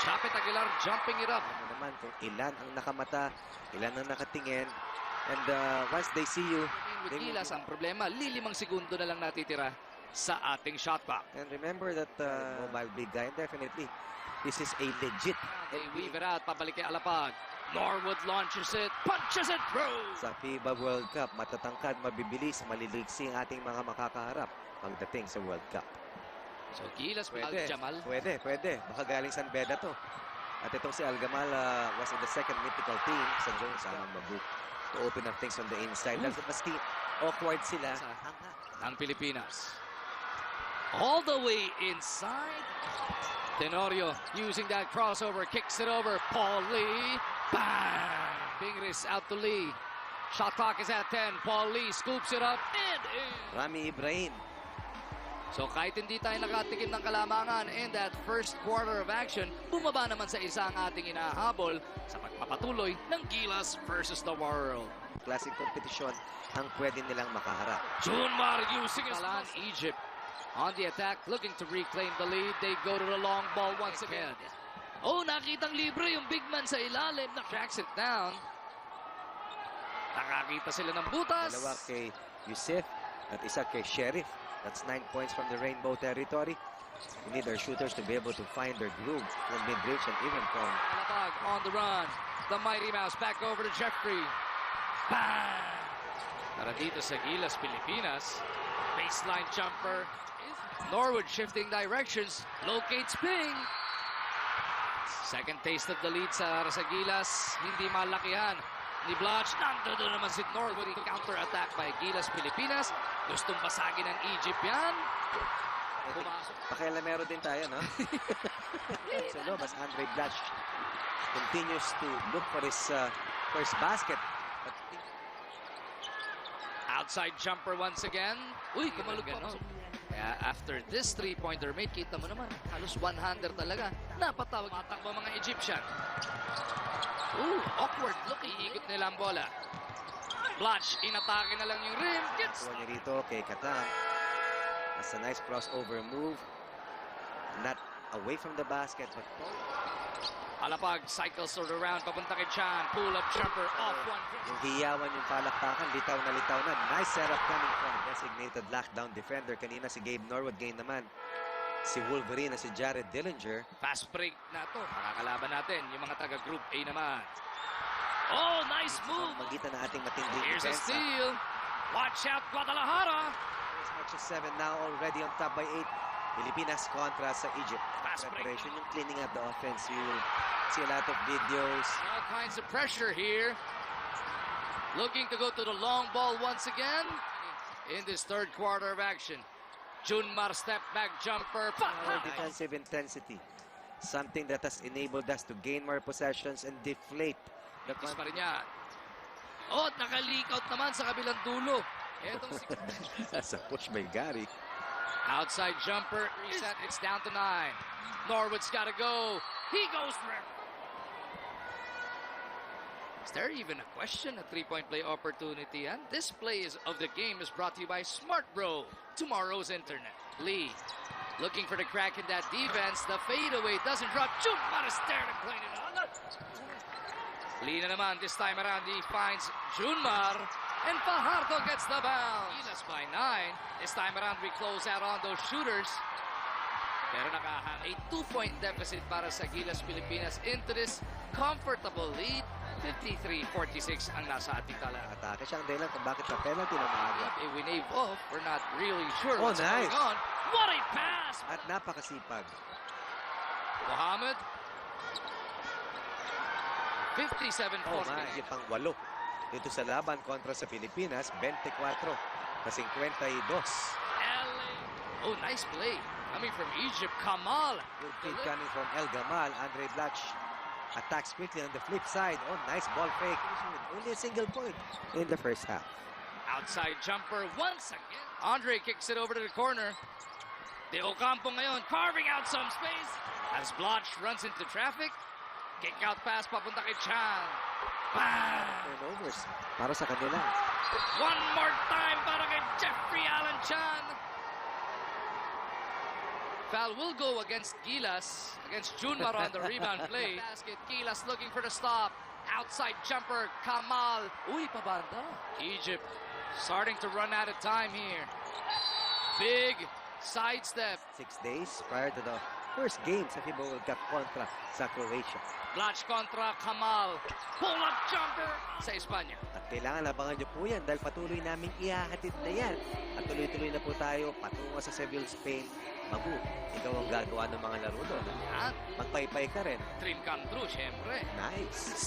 Chapit Aguilar jumping it up. Ano naman kung ilan ang nakamata, ilan ang nakatingin. And once they see you, With Gilas, ang problema, lilimang segundo na lang natitira sa ating shot clock. and remember that mobile big guy, definitely, this is a legit. They weave it out, pabalik kay Alapag. Norwood launches it, punches it through. Sa FIBA World Cup, matatangkad, mabibilis, maliliksi ang ating mga makakaharap pagdating sa World Cup. So Gilas, Al-Jamal. Pwede. Baka galing San Beda to. At itong si Al-Gamal was in the second mythical team sa Jones. Mabuk to open up things on the inside. Dahil maski awkward sila. Ang Pilipinas. All the way inside. Tenorio using that crossover, kicks it over. Paul Lee. Bang! Pingris out to Lee. Shot clock is at 10. Paul Lee scoops it up and in. Rami Ibrahim. So kahit hindi tayo nakatikim ng kalamangan in that first quarter of action, bumaba naman sa isa ang ating inahabol sa pagpapatuloy ng Gilas versus the world. Klaseng kompetisyon ang pwede nilang makaharap. Junmar using his Egypt on the attack, looking to reclaim the lead. They go to the long ball once again. Oh, nakitang libre yung big man sa ilalim. Tracks it down. Nakakita sila ng butas. Dalawa kay Yusef at isa kay Sheriff. That's 9 points from the Rainbow territory. We need our shooters to be able to find their groove from mid-range and even from... Alapag on the run. The Mighty Mouse back over to Jeffrey. Bang! Para dito sa Gilas Pilipinas. Baseline jumper. Norwood shifting directions. Locates Ping. Second taste of the lead sa Gilas. Hindi malakihan ni Blatche. Nandun naman si Norwood. Counter-attack by Gilas Pilipinas. Gustong basagin ng Egypt yan. Pumasok. Pakialamero din tayo, no? Sa loob, as Andre Blatche continues to look for his first basket. Outside jumper once again. Uy, kumalog pa. Kaya after this three-pointer mate, kita mo naman, halos one-hander talaga. Napatawag matakbo mga Egyptian. Ooh, awkward look. Iikot nila ang bola. Blatche, inatake na lang yung rim. Gets Kuha niya rito kay Katan. That's a nice crossover move. Not away from the basket, but... Alapag cycles around, papunta kay Chan. Pull-up jumper off one. Yung hiyawan yung palakpakan, litaw na. Nice setup coming from designated lockdown defender. Kanina si Gabe Norwood, ngayon naman si Wolverine na si Jared Dillinger. Fast break na to. Makakalaban natin yung mga taga-group A naman. Oh, nice move. Magitan na ating matinding Here's a depensa. steal. Watch out, Guadalajara. As much as 7 now, already on top by 8. Pilipinas kontra sa Egypt. Fast break. Preparation, yung cleaning up the offense. You will see a lot of videos. All kinds of pressure here. Looking to go to the long ball once again in this third quarter of action. Junmar step back jumper. Our defensive intensity. Something that has enabled us to gain more possessions and deflate the Is pa rin yan. Oh, nakaleak out naman sa kabilang dulo. Etong si... That's a push by Gary. Outside jumper. Reset. It's down to 9. Norwood's got to go. He goes for it. Is there even a question? A three-point play opportunity. And this play of the game is brought to you by Smart Bro. Tomorrow's internet. Lee looking for the crack in that defense. The fadeaway doesn't drop. Junmar is there to clean it up. Lee na naman. This time around he finds Junmar. And Fajardo gets the bounce. Gilas by 9. This time around we close out on those shooters. Pero nakahang a 2-point deficit para sa Gilas Pilipinas into this comfortable lead. 53-46 ang nasa ating tala. Atake siya ang dahilan kung bakit na penalty na maaga. A winave off. We're not really sure Oh, what's nice. going on. What a pass! At napakasipag. Mohamed. 57-40. Oh, mahigit pang 8. Dito sa laban kontra sa Pilipinas, 24 na 52. Oh, nice play. Coming from Egypt, Kamal. Good feed coming from El Gamal. Andre Blatche attacks quickly on the flip side. Oh, nice ball fake. Only a single point in the first half. Outside jumper once again. Andre kicks it over to the corner. De Ocampo ngayon, carving out some space. As Blatche runs into traffic. Kick out pass papunta kay Chan. Bang! Turnovers para sa kanila. One more time para kay Jeffrey Allen Chan. Foul will go against Gilas, against Junmar on the rebound play. Basket, Gilas looking for the stop. Outside jumper, Kamal. Uy, pabanda. Egypt starting to run out of time here. Big sidestep. 6 days prior to the first game sa FIBA World Cup kontra sa Croatia. Blatche kontra Kamal. Pull-up jumper sa Espanya. At kailangan abangan nyo po yan dahil patuloy namin ihahatid na yan. At tuloy-tuloy na po tayo patungo sa Seville, Spain. Magu, ikaw ang gagawa ng mga laro doon. At Magpaypay ka rin. dream come true, syempre. Nice.